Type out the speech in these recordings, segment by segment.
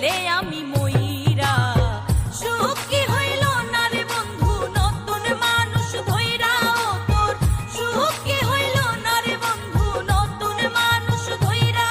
গেলে আমি মইরা। সুখ কি হইল না রে বন্ধু নতুন মানুষ ধইরা, ও তোর সুখ কি হইল না রে বন্ধু নতুন মানুষ ধইরা।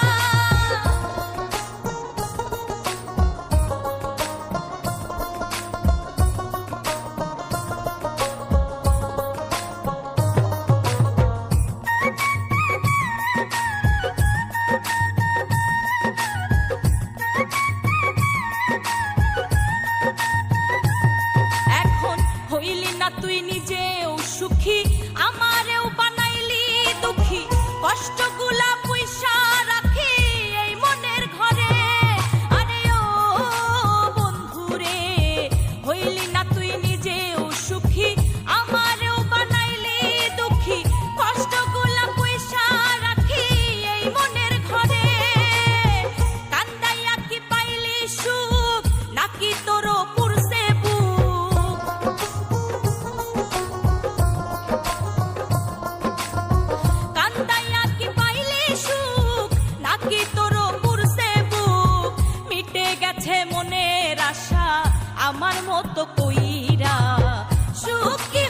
হইলি না তুই নিজেও সুখী, আমারেও বানাইলি দুঃখী। কষ্টগুলা পয়সা রাখি এই মনের ঘরে। আরে ও বন্ধুরে, হইলি না তুই নিজেও সুখী, আমারেও বানাইলি দুঃখী। কষ্টগুলা পয়সা রাখি এই মনের ঘরে। কান্দাইয়া কি পাইলি সুখ, নাকি তোরও পুরছে মনের আশা আমার মতো কইরা। সুখ কি